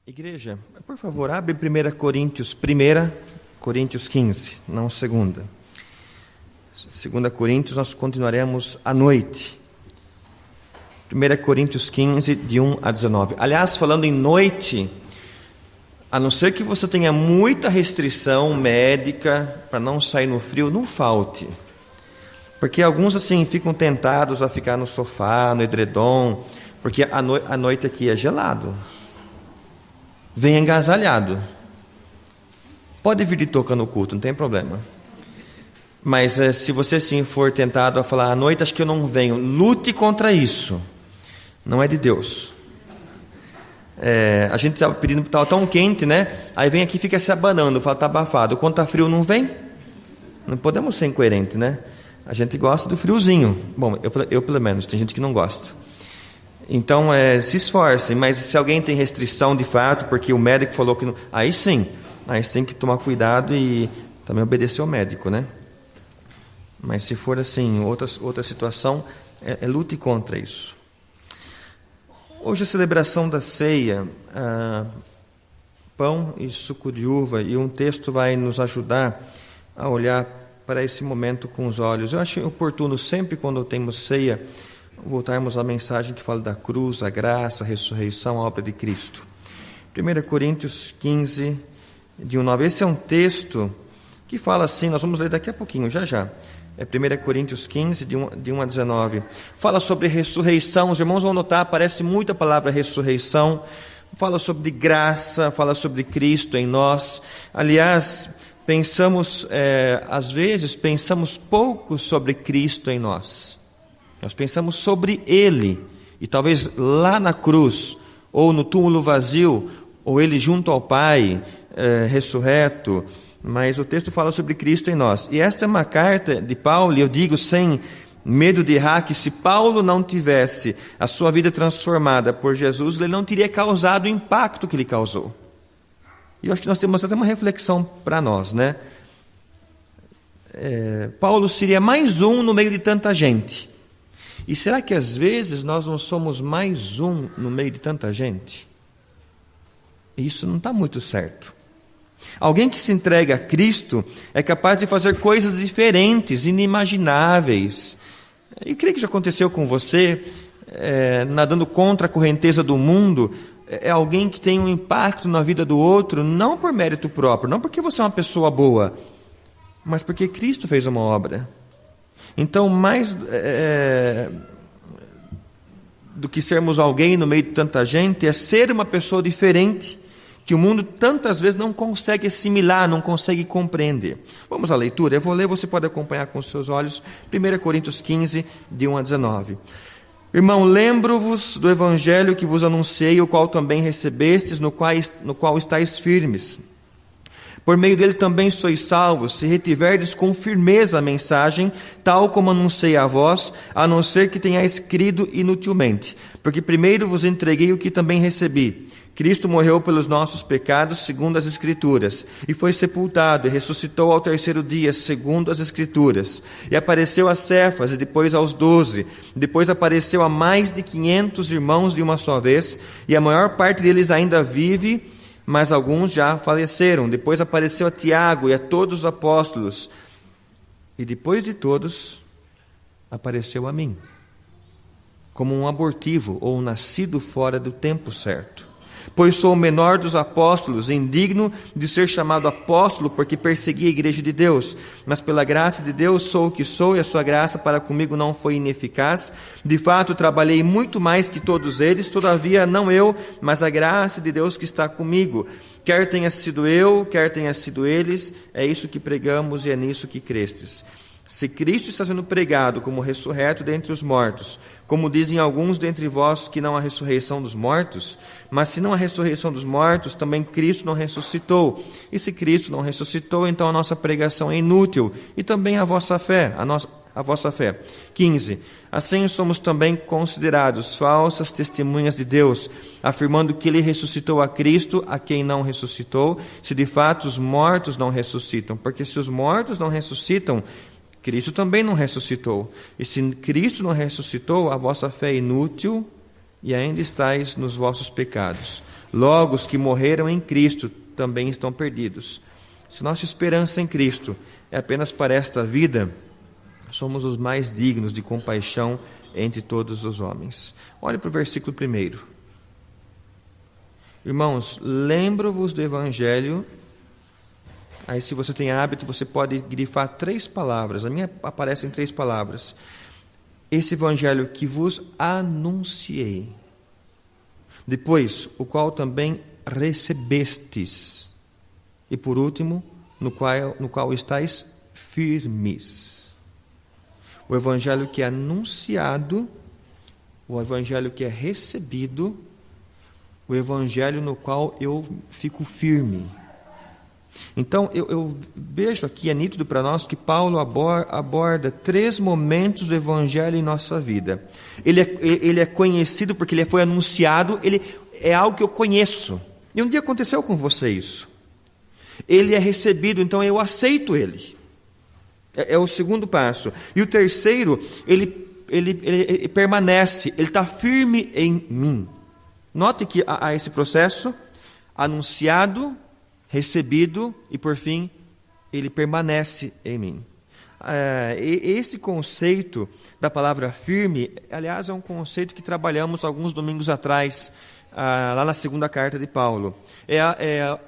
Igreja, por favor, abre 1 Coríntios 15, não 2. 2 Coríntios nós continuaremos à noite. 1 Coríntios 15, de 1 a 19. Aliás, falando em noite, a não ser que você tenha muita restrição médica para não sair no frio, não falte. Porque alguns assim ficam tentados a ficar no sofá, no edredom, porque a noite aqui é gelado. Vem agasalhado. Pode vir de touca no culto, não tem problema. Mas se você sim for tentado a falar, à noite acho que eu não venho, lute contra isso. Não é de Deus. A gente estava pedindo, estava tão quente, né? Aí vem aqui e fica se abanando, fala, está abafado. Quando está frio, não vem? Não podemos ser incoerentes, né? A gente gosta do friozinho. Bom, eu pelo menos, tem gente que não gosta. Então, se esforcem, mas se alguém tem restrição de fato, porque o médico falou que não, aí sim, aí você tem que tomar cuidado e também obedecer ao médico, né? Mas se for assim, outra situação, lute contra isso. Hoje a celebração da ceia, pão e suco de uva, e um texto vai nos ajudar a olhar para esse momento com os olhos. Eu acho oportuno sempre quando temos ceia, voltarmos à mensagem que fala da cruz, a graça, a ressurreição, a obra de Cristo. 1 Coríntios 15, de 1 a 9. Esse é um texto que fala assim, nós vamos ler daqui a pouquinho, já. É 1 Coríntios 15, de 1 a 19. Fala sobre ressurreição, os irmãos vão notar, aparece muito a palavra ressurreição. Fala sobre graça, fala sobre Cristo em nós. Aliás, às vezes pensamos pouco sobre Cristo em nós. Nós pensamos sobre Ele, e talvez lá na cruz, ou no túmulo vazio, ou Ele junto ao Pai, ressurreto, mas o texto fala sobre Cristo em nós. E esta é uma carta de Paulo, e eu digo sem medo de errar, que se Paulo não tivesse a sua vida transformada por Jesus, ele não teria causado o impacto que ele causou. E eu acho que nós temos até uma reflexão para nós, né? Paulo seria mais um no meio de tanta gente. E será que às vezes nós não somos mais um no meio de tanta gente? Isso não está muito certo. Alguém que se entrega a Cristo é capaz de fazer coisas diferentes, inimagináveis. Eu creio que já aconteceu com você, nadando contra a correnteza do mundo. É alguém que tem um impacto na vida do outro, não por mérito próprio, não porque você é uma pessoa boa, mas porque Cristo fez uma obra. Então, mais do que sermos alguém no meio de tanta gente, é ser uma pessoa diferente, que o mundo tantas vezes não consegue assimilar, não consegue compreender. Vamos à leitura? Eu vou ler, você pode acompanhar com os seus olhos. 1 Coríntios 15, de 1 a 19. Irmão, lembro-vos do evangelho que vos anunciei, o qual também recebestes, no qual estáis firmes. Por meio dele também sois salvos, se retiverdes com firmeza a mensagem, tal como anunciei a vós, a não ser que tenhais crido inutilmente. Porque primeiro vos entreguei o que também recebi. Cristo morreu pelos nossos pecados, segundo as Escrituras, e foi sepultado, e ressuscitou ao terceiro dia, segundo as Escrituras. E apareceu a Cefas, e depois aos 12. Depois apareceu a mais de 500 irmãos de uma só vez, e a maior parte deles ainda vive, mas alguns já faleceram. Depois apareceu a Tiago e a todos os apóstolos. E depois de todos, apareceu a mim, como um abortivo ou um nascido fora do tempo certo. Pois sou o menor dos apóstolos, indigno de ser chamado apóstolo, porque persegui a igreja de Deus. Mas pela graça de Deus sou o que sou, e a sua graça para comigo não foi ineficaz. De fato, trabalhei muito mais que todos eles, todavia não eu, mas a graça de Deus que está comigo. Quer tenha sido eu, quer tenha sido eles, é isso que pregamos e é nisso que crestes. Se Cristo está sendo pregado como ressurreto dentre os mortos, como dizem alguns dentre vós que não há ressurreição dos mortos, mas se não há ressurreição dos mortos, também Cristo não ressuscitou. E se Cristo não ressuscitou, então a nossa pregação é inútil, e também a vossa fé, a vossa fé. 15. Assim somos também considerados falsas testemunhas de Deus, afirmando que Ele ressuscitou a Cristo, a quem não ressuscitou, se de fato os mortos não ressuscitam. Porque se os mortos não ressuscitam, Cristo também não ressuscitou. E se Cristo não ressuscitou, a vossa fé é inútil e ainda estáis nos vossos pecados. Logo, os que morreram em Cristo também estão perdidos. Se nossa esperança em Cristo é apenas para esta vida, somos os mais dignos de compaixão entre todos os homens. Olhe para o versículo 1. Irmãos, lembro-vos do Evangelho. Aí, se você tem hábito, você pode grifar 3 palavras. A minha aparecem 3 palavras. Esse Evangelho que vos anunciei. Depois, o qual também recebestes. E por último, no qual estáis firmes. O Evangelho que é anunciado, o Evangelho que é recebido, o Evangelho no qual eu fico firme. Então, eu vejo aqui, é nítido para nós, que Paulo aborda 3 momentos do Evangelho em nossa vida. Ele é conhecido porque ele foi anunciado, ele é algo que eu conheço. E um dia aconteceu com você isso. Ele é recebido, então eu aceito ele. É o segundo passo. E o terceiro, ele permanece, ele está firme em mim. Note que há esse processo, anunciado, recebido e, por fim, ele permanece em mim. Esse conceito da palavra firme, aliás, é um conceito que trabalhamos alguns domingos atrás, lá na 2ª carta de Paulo. É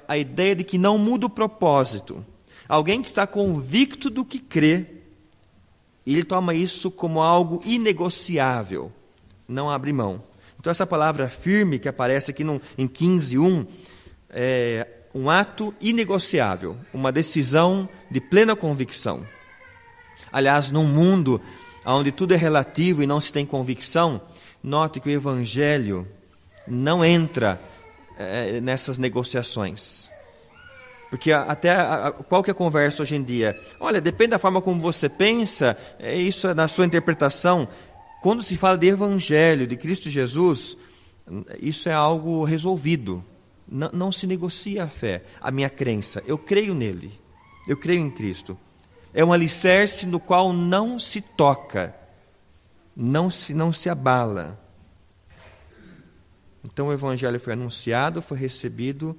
a ideia de que não muda o propósito. Alguém que está convicto do que crê, ele toma isso como algo inegociável, não abre mão. Então, essa palavra firme, que aparece aqui em 15:1, é um ato inegociável, uma decisão de plena convicção. Aliás, num mundo onde tudo é relativo e não se tem convicção, note que o Evangelho não entra nessas negociações. Porque qual que é a conversa hoje em dia? Olha, depende da forma como você pensa, isso é na sua interpretação. Quando se fala de Evangelho, de Cristo Jesus, isso é algo resolvido. Não se negocia a fé, a minha crença. Eu creio nele, eu creio em Cristo. É um alicerce no qual não se toca, não se abala. Então o Evangelho foi anunciado, foi recebido,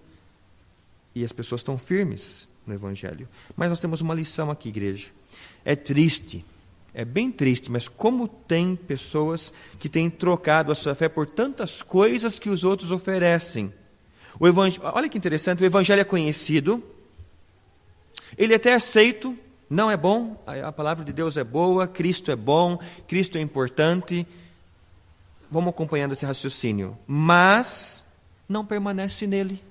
e as pessoas estão firmes no Evangelho. Mas nós temos uma lição aqui, igreja. É triste, é bem triste, mas como tem pessoas que têm trocado a sua fé por tantas coisas que os outros oferecem. Olha que interessante, o Evangelho é conhecido, ele é até aceito, não é bom, a palavra de Deus é boa, Cristo é bom, Cristo é importante. Vamos acompanhando esse raciocínio. Mas não permanece nele.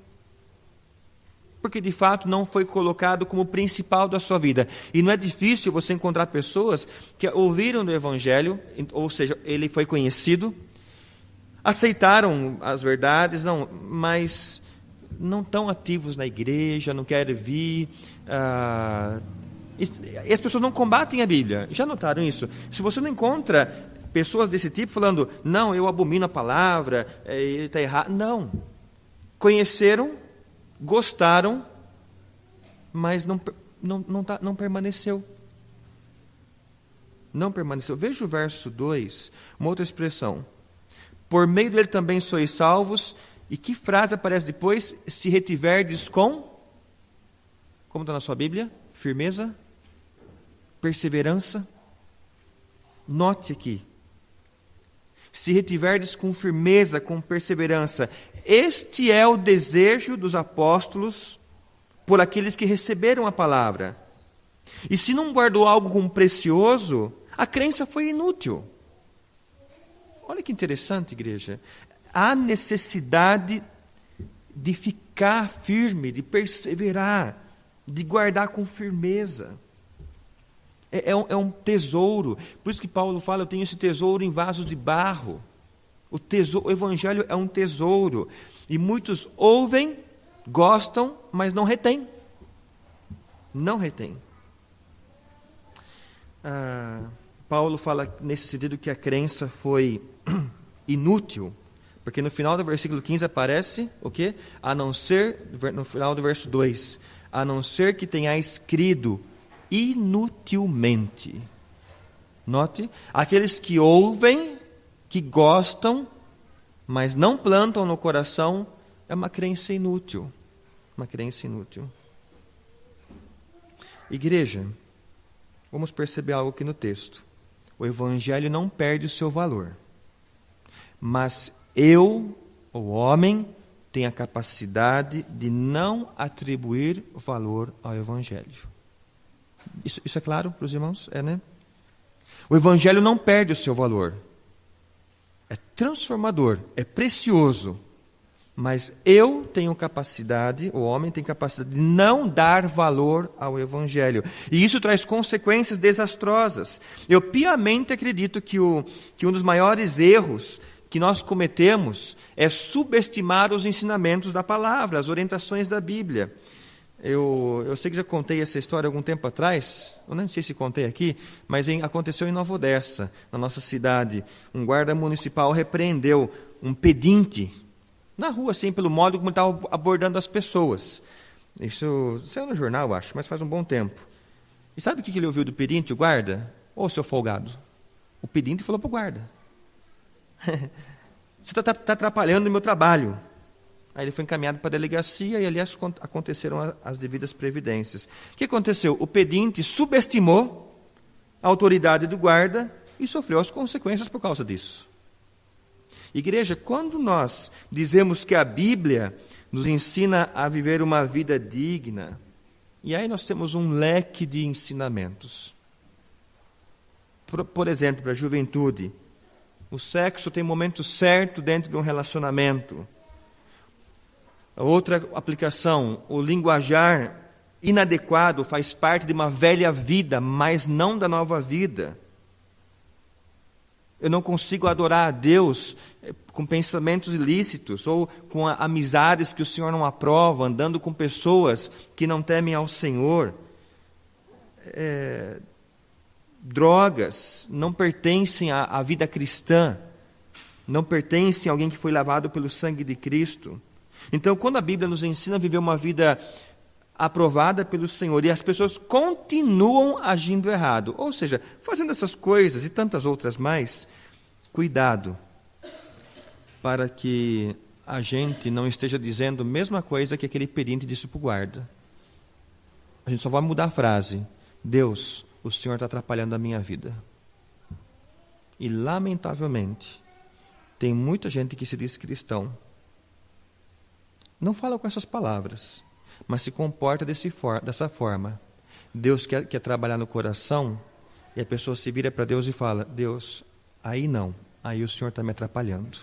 Porque de fato não foi colocado como principal da sua vida. E não é difícil você encontrar pessoas que ouviram do Evangelho, ou seja, ele foi conhecido, aceitaram as verdades, mas não estão ativos na igreja, não querem vir. E as pessoas não combatem a Bíblia. Já notaram isso? Se você não encontra pessoas desse tipo falando, não, eu abomino a palavra, está errado. Não. Conheceram, gostaram, mas não permaneceu. Não permaneceu. Veja o verso 2, uma outra expressão. Por meio dele também sois salvos. E que frase aparece depois? Se retiverdes com... Como está na sua Bíblia? Firmeza? Perseverança? Note aqui. Se retiverdes com firmeza, com perseverança. Este é o desejo dos apóstolos por aqueles que receberam a palavra. E se não guardou algo como precioso, a crença foi inútil. Olha que interessante, igreja. Há necessidade de ficar firme, de perseverar, de guardar com firmeza. É um tesouro. Por isso que Paulo fala, eu tenho esse tesouro em vasos de barro. O Evangelho é um tesouro. E muitos ouvem, gostam, mas não retêm. Não retêm. Paulo fala nesse sentido que a crença foi inútil. Porque no final do versículo 15 aparece o quê? A não ser, no final do verso 2, a não ser que tenhais crido inutilmente. Note, aqueles que ouvem, que gostam, mas não plantam no coração, é uma crença inútil. Uma crença inútil. Igreja, vamos perceber algo aqui no texto. O Evangelho não perde o seu valor. Mas eu, o homem, tenho a capacidade de não atribuir valor ao Evangelho. Isso é claro para os irmãos? É, né? O Evangelho não perde o seu valor. É transformador, é precioso. Mas eu tenho capacidade, o homem tem capacidade de não dar valor ao Evangelho. E isso traz consequências desastrosas. Eu piamente acredito que um dos maiores erros que nós cometemos é subestimar os ensinamentos da palavra, as orientações da Bíblia. Eu sei que já contei essa história algum tempo atrás, eu não sei se contei aqui, mas aconteceu em Nova Odessa, na nossa cidade. Um guarda municipal repreendeu um pedinte na rua, assim, pelo modo como ele estava abordando as pessoas. Isso saiu no jornal, eu acho, mas faz um bom tempo. E sabe o que ele ouviu do pedinte, o guarda? Ô, seu folgado. O pedinte falou para o guarda. Você está atrapalhando o meu trabalho. Aí ele foi encaminhado para a delegacia e ali aconteceram as devidas providências. O que aconteceu? O pedinte subestimou a autoridade do guarda e sofreu as consequências por causa disso. Igreja, quando nós dizemos que a Bíblia nos ensina a viver uma vida digna, e aí nós temos um leque de ensinamentos. Por exemplo, para a juventude, o sexo tem momento certo dentro de um relacionamento. A outra aplicação, o linguajar inadequado faz parte de uma velha vida, mas não da nova vida. Eu não consigo adorar a Deus com pensamentos ilícitos ou com amizades que o Senhor não aprova, andando com pessoas que não temem ao Senhor. Drogas não pertencem à vida cristã, não pertencem a alguém que foi lavado pelo sangue de Cristo. Então, quando a Bíblia nos ensina a viver uma vida aprovada pelo Senhor e as pessoas continuam agindo errado, ou seja, fazendo essas coisas e tantas outras mais, cuidado para que a gente não esteja dizendo a mesma coisa que aquele pedinte disse para o guarda. A gente só vai mudar a frase: Deus, o Senhor está atrapalhando a minha vida. E, lamentavelmente, tem muita gente que se diz cristão, não fala com essas palavras, mas se comporta dessa forma. Deus quer trabalhar no coração e a pessoa se vira para Deus e fala: Deus, aí não, aí o Senhor está me atrapalhando.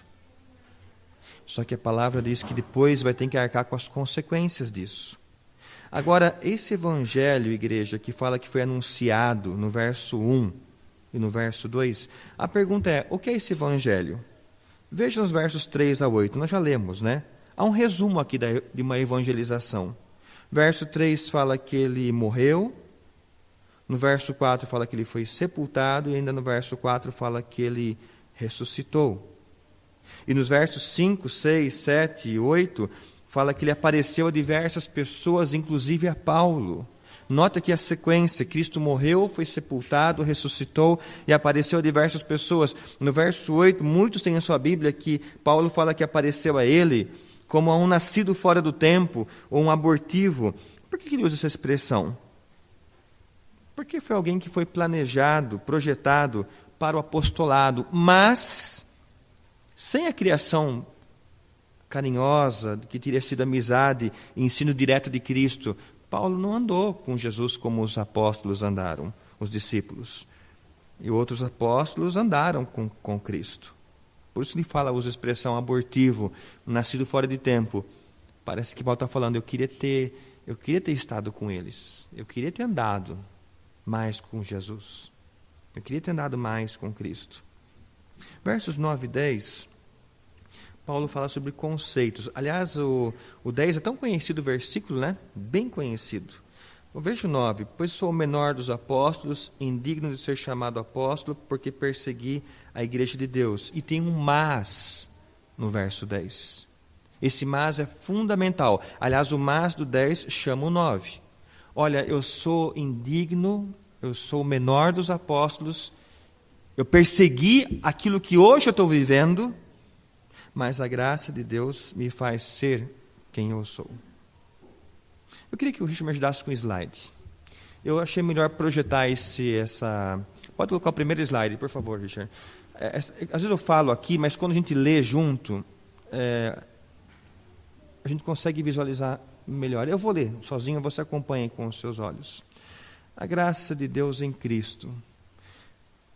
Só que a palavra diz que depois vai ter que arcar com as consequências disso. Agora, esse evangelho, igreja, que fala que foi anunciado no verso 1 e no verso 2, a pergunta é: o que é esse evangelho? Veja nos versos 3 a 8, nós já lemos, né? Há um resumo aqui de uma evangelização. Verso 3 fala que ele morreu, no verso 4 fala que ele foi sepultado, e ainda no verso 4 fala que ele ressuscitou. E nos versos 5, 6, 7 e 8, fala que ele apareceu a diversas pessoas, inclusive a Paulo. Nota que a sequência: Cristo morreu, foi sepultado, ressuscitou e apareceu a diversas pessoas. No verso 8, muitos têm em sua Bíblia que Paulo fala que apareceu a ele como a um nascido fora do tempo, ou um abortivo. Por que ele usa essa expressão? Porque foi alguém que foi planejado, projetado para o apostolado, mas sem a criação carinhosa, que teria sido amizade e ensino direto de Cristo. Paulo não andou com Jesus como os apóstolos andaram, os discípulos. E outros apóstolos andaram com Cristo. Por isso ele usa a expressão abortivo, nascido fora de tempo. Parece que Paulo está falando: eu queria ter estado com eles, eu queria ter andado mais com Jesus, eu queria ter andado mais com Cristo. Versos 9 e 10, Paulo fala sobre conceitos. Aliás, o 10 é tão conhecido o versículo, né? Bem conhecido. O verso 9: pois sou o menor dos apóstolos, indigno de ser chamado apóstolo, porque persegui a igreja de Deus. E tem um mas no verso 10. Esse mas é fundamental. Aliás, o mas do 10 chama o 9. Olha, eu sou indigno, eu sou o menor dos apóstolos, eu persegui aquilo que hoje eu estou vivendo, mas a graça de Deus me faz ser quem eu sou. Eu queria que o Richard me ajudasse com o slide. Eu achei melhor projetar essa... Pode colocar o primeiro slide, por favor, Richard. Às vezes eu falo aqui, mas quando a gente lê junto, a gente consegue visualizar melhor. Eu vou ler sozinho, você acompanha com os seus olhos. A graça de Deus em Cristo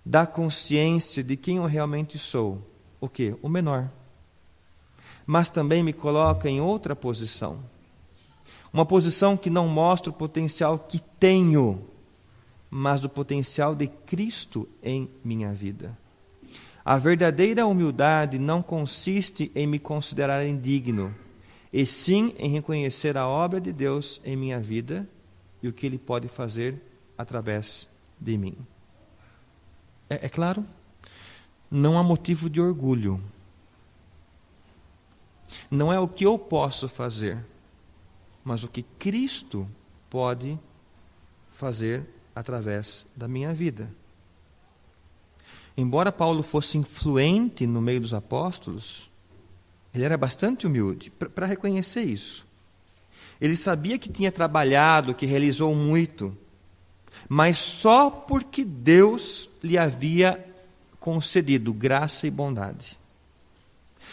dá consciência de quem eu realmente sou. O quê? O menor. Mas também me coloca em outra posição. Uma posição que não mostra o potencial que tenho, mas do potencial de Cristo em minha vida. A verdadeira humildade não consiste em me considerar indigno, e sim em reconhecer a obra de Deus em minha vida e o que Ele pode fazer através de mim. É claro, não há motivo de orgulho. Não é o que eu posso fazer, mas o que Cristo pode fazer através da minha vida. Embora Paulo fosse influente no meio dos apóstolos, ele era bastante humilde para reconhecer isso. Ele sabia que tinha trabalhado, que realizou muito, mas só porque Deus lhe havia concedido graça e bondade.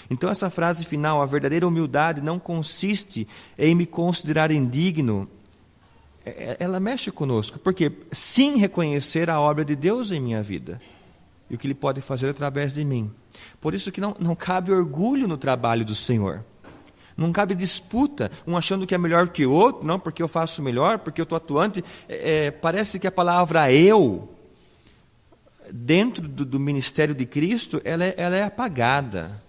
Então essa frase final, a verdadeira humildade não consiste em me considerar indigno, ela mexe conosco, porque sim reconhecer a obra de Deus em minha vida e o que Ele pode fazer através de mim. Por isso que não cabe orgulho no trabalho do Senhor. Não cabe disputa, um achando que é melhor que o outro, não, porque eu faço melhor, porque eu estou atuante. Parece que a palavra eu, dentro do ministério de Cristo, ela é apagada.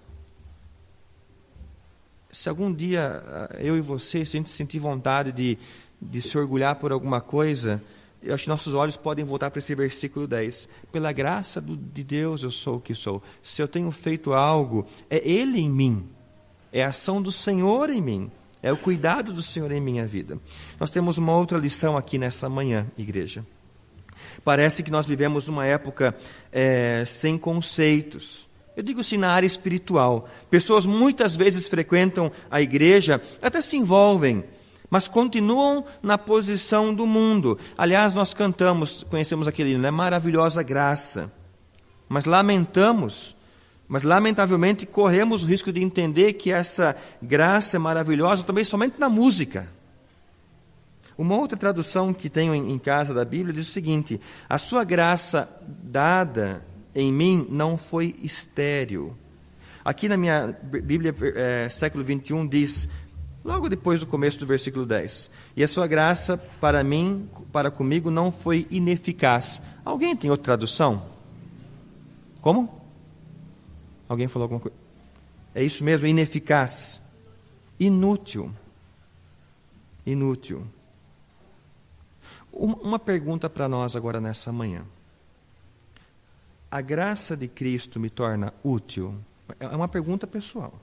Se algum dia eu e você, se a gente sentir vontade de se orgulhar por alguma coisa, eu acho que nossos olhos podem voltar para esse versículo 10. Pela graça de Deus eu sou o que sou. Se eu tenho feito algo, é Ele em mim. É a ação do Senhor em mim. É o cuidado do Senhor em minha vida. Nós temos uma outra lição aqui nessa manhã, igreja. Parece que nós vivemos numa época sem conceitos. Eu digo assim, na área espiritual. Pessoas muitas vezes frequentam a igreja, até se envolvem, mas continuam na posição do mundo. Aliás, nós cantamos, conhecemos aquele hino, né? Maravilhosa graça. Mas lamentavelmente corremos o risco de entender que essa graça é maravilhosa também somente na música. Uma outra tradução que tenho em casa da Bíblia diz o seguinte: a sua graça dada em mim não foi estéril. Aqui na minha Bíblia, século 21, diz, logo depois do começo do versículo 10, e a sua graça para comigo não foi ineficaz. Alguém tem outra tradução? Como? Alguém falou alguma coisa? É isso mesmo, ineficaz. Inútil. Inútil. Uma pergunta para nós agora nessa manhã. A graça de Cristo me torna útil? É uma pergunta pessoal.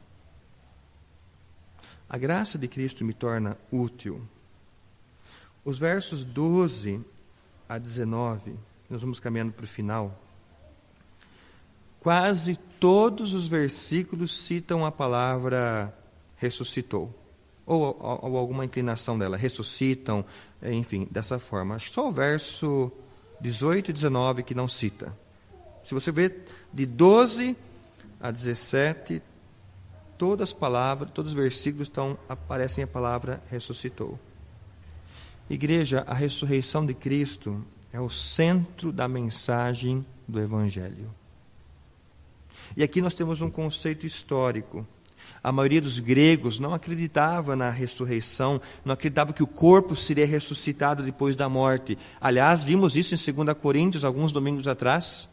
A graça de Cristo me torna útil? Os versos 12 a 19, nós vamos caminhando para o final. Quase todos os versículos citam a palavra ressuscitou. Ou alguma inclinação dela. Ressuscitam, enfim, dessa forma. Acho que só o verso 18 e 19 que não cita. Se você ver de 12 a 17, todas as palavras, todos os versículos aparecem a palavra ressuscitou. Igreja, a ressurreição de Cristo é o centro da mensagem do Evangelho. E aqui nós temos um conceito histórico. A maioria dos gregos não acreditava na ressurreição, não acreditava que o corpo seria ressuscitado depois da morte. Aliás, vimos isso em 2 Coríntios, alguns domingos atrás,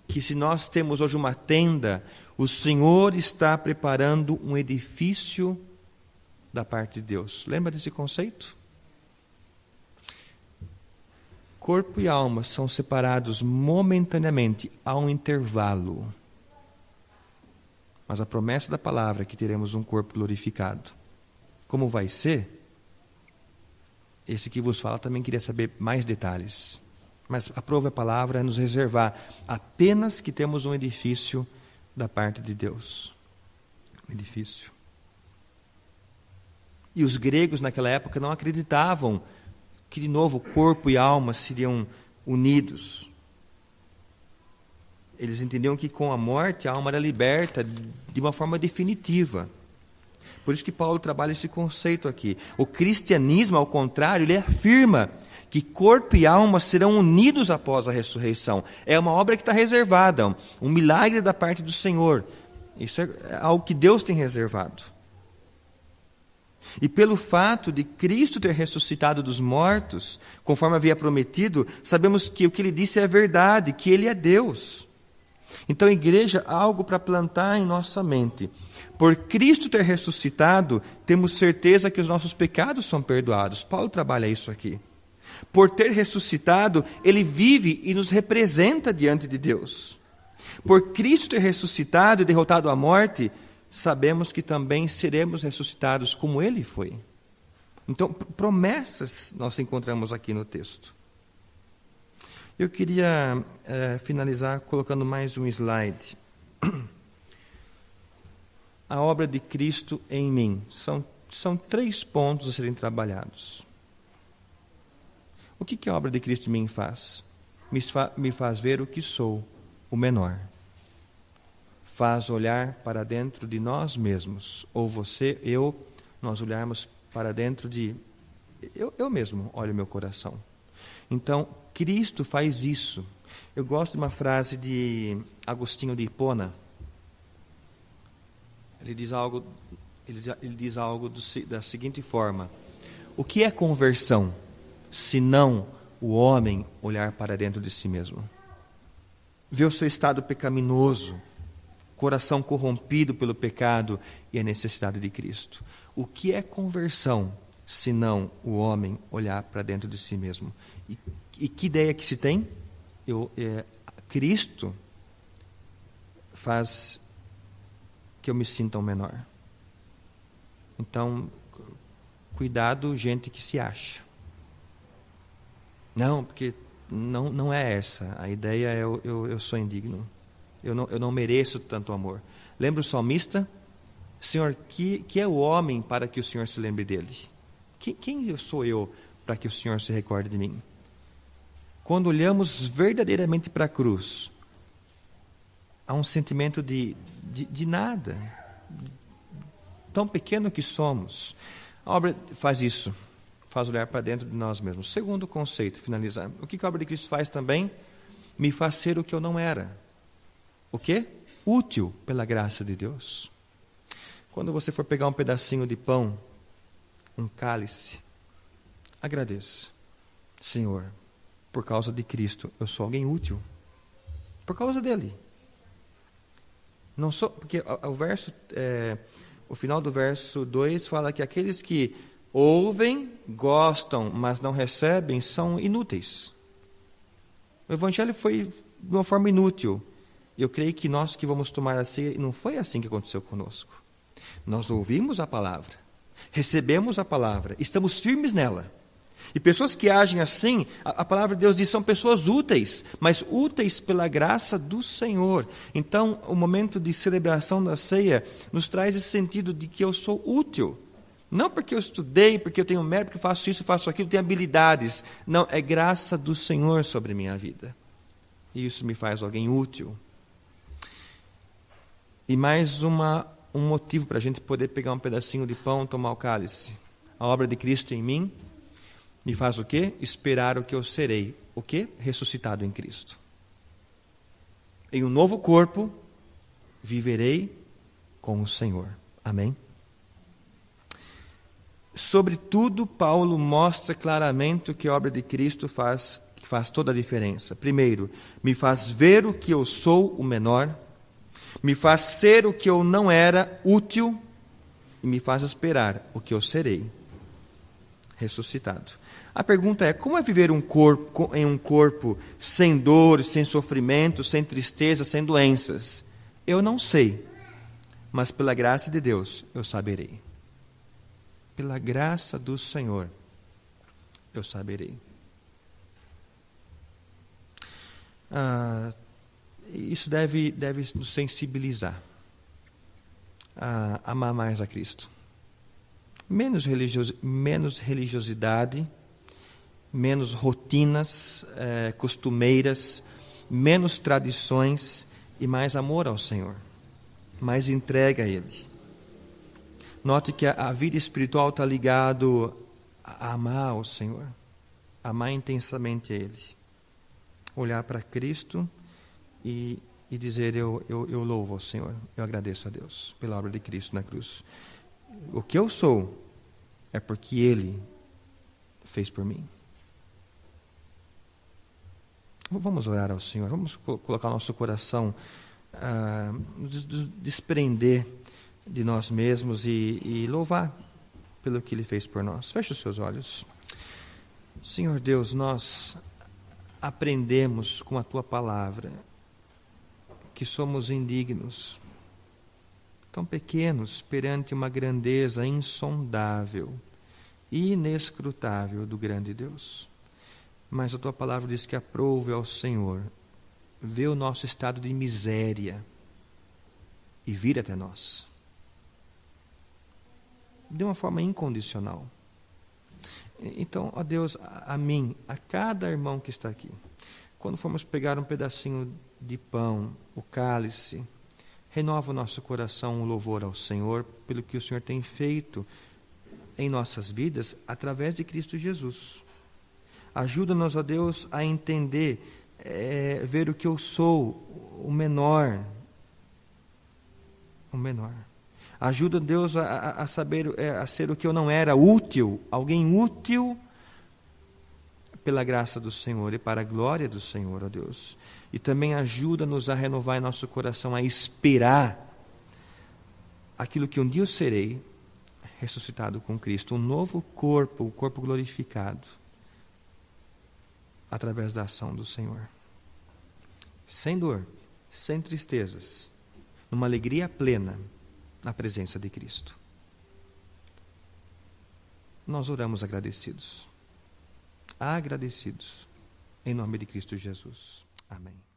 que se nós temos hoje uma tenda, o Senhor está preparando um edifício da parte de Deus. Lembra desse conceito? Corpo e alma são separados momentaneamente, há um intervalo. Mas a promessa da palavra é que teremos um corpo glorificado. Como vai ser? Esse que vos fala também queria saber mais detalhes. Mas aprove a palavra é nos reservar apenas que temos um edifício da parte de Deus. Um edifício. E os gregos naquela época não acreditavam que de novo corpo e alma seriam unidos. Eles entendiam que com a morte a alma era liberta de uma forma definitiva. Por isso que Paulo trabalha esse conceito aqui. O cristianismo, ao contrário, ele afirma que corpo e alma serão unidos após a ressurreição. É uma obra que está reservada, um milagre da parte do Senhor. Isso é algo que Deus tem reservado. E pelo fato de Cristo ter ressuscitado dos mortos, conforme havia prometido, sabemos que o que ele disse é verdade, que ele é Deus. Então, igreja, algo para plantar em nossa mente. Por Cristo ter ressuscitado, temos certeza que os nossos pecados são perdoados. Paulo trabalha isso aqui. Por ter ressuscitado, ele vive e nos representa diante de Deus. Por Cristo ter ressuscitado e derrotado a morte, sabemos que também seremos ressuscitados como ele foi. Então, promessas nós encontramos aqui no texto. Eu queria finalizar colocando mais um slide. A obra de Cristo em mim. São 3 pontos a serem trabalhados. O que a obra de Cristo em mim faz? Me faz ver o que sou, o menor. Faz olhar para dentro de nós mesmos. Ou você, eu, nós olharmos para dentro de... Eu mesmo olho meu coração. Então, Cristo faz isso. Eu gosto de uma frase de Agostinho de Hipona. Ele diz algo da seguinte forma: o que é conversão, senão o homem olhar para dentro de si mesmo? Ver o seu estado pecaminoso, coração corrompido pelo pecado e a necessidade de Cristo. O que é conversão, senão o homem olhar para dentro de si mesmo? E que ideia que se tem? Cristo faz que eu me sinta um menor. Então, cuidado, gente que se acha. Não, porque não é essa. A ideia é eu sou indigno. Eu não mereço tanto amor. Lembra o salmista? Senhor, que é o homem para que o Senhor se lembre dele? Quem sou eu para que o Senhor se recorde de mim? Quando olhamos verdadeiramente para a cruz, há um sentimento de nada, tão pequeno que somos. A obra faz isso, faz olhar para dentro de nós mesmos. Segundo conceito, finalizar. O que a obra de Cristo faz também? Me faz ser o que eu não era. O quê? Útil pela graça de Deus. Quando você for pegar um pedacinho de pão, um cálice, agradeça. Senhor, por causa de Cristo, eu sou alguém útil. Por causa dele. Não sou, porque o final do verso 2 fala que aqueles que ouvem, gostam, mas não recebem, são inúteis. O Evangelho foi de uma forma inútil. Eu creio que nós que vamos tomar a ceia, não foi assim que aconteceu conosco. Nós ouvimos a palavra, recebemos a palavra, estamos firmes nela. E pessoas que agem assim, a palavra de Deus diz, são pessoas úteis, mas úteis pela graça do Senhor. Então, o momento de celebração da ceia nos traz esse sentido de que eu sou útil. Não porque eu estudei, porque eu tenho mérito, porque eu faço isso, faço aquilo, tenho habilidades. Não, é graça do Senhor sobre a minha vida. E isso me faz alguém útil. E mais um motivo para a gente poder pegar um pedacinho de pão e tomar o cálice. A obra de Cristo em mim me faz o quê? Esperar o que eu serei. O quê? Ressuscitado em Cristo. Em um novo corpo, viverei com o Senhor. Amém? Sobretudo, Paulo mostra claramente o que a obra de Cristo faz toda a diferença. Primeiro, me faz ver o que eu sou, o menor. Me faz ser o que eu não era, útil. E me faz esperar o que eu serei, ressuscitado. A pergunta é, como é viver em um corpo sem dor, sem sofrimento, sem tristeza, sem doenças? Eu não sei, mas pela graça de Deus eu saberei. Pela graça do Senhor eu saberei. isso deve nos sensibilizar a amar mais a Cristo. Menos religiosidade, menos rotinas costumeiras, menos tradições e mais amor ao Senhor, mais entrega a Ele. Note que a vida espiritual está ligado a amar ao Senhor, amar intensamente a Ele, olhar para Cristo e dizer: eu louvo ao Senhor, eu agradeço a Deus pela obra de Cristo na cruz. O que eu sou é porque Ele fez por mim. Vamos orar ao Senhor, vamos colocar nosso coração, desprender de nós mesmos e louvar pelo que Ele fez por nós. Feche os seus olhos. Senhor Deus, nós aprendemos com a Tua palavra que somos indignos, tão pequenos perante uma grandeza insondável e inescrutável do grande Deus. Mas a Tua palavra diz que aprove ao Senhor ver o nosso estado de miséria e vir até nós de uma forma incondicional. Então, ó Deus, a mim, a cada irmão que está aqui, quando formos pegar um pedacinho de pão, o cálice, renova o nosso coração o louvor ao Senhor pelo que o Senhor tem feito em nossas vidas através de Cristo Jesus. Ajuda-nos, ó Deus, a entender, ver o que eu sou, o menor. Ajuda, Deus, a saber, a ser o que eu não era, útil, alguém útil pela graça do Senhor e para a glória do Senhor, ó Deus. E também ajuda-nos a renovar em nosso coração, a esperar aquilo que um dia eu serei, ressuscitado com Cristo, um novo corpo, um corpo glorificado, através da ação do Senhor. Sem dor, sem tristezas, numa alegria plena, na presença de Cristo. Nós oramos agradecidos, em nome de Cristo Jesus. Amém.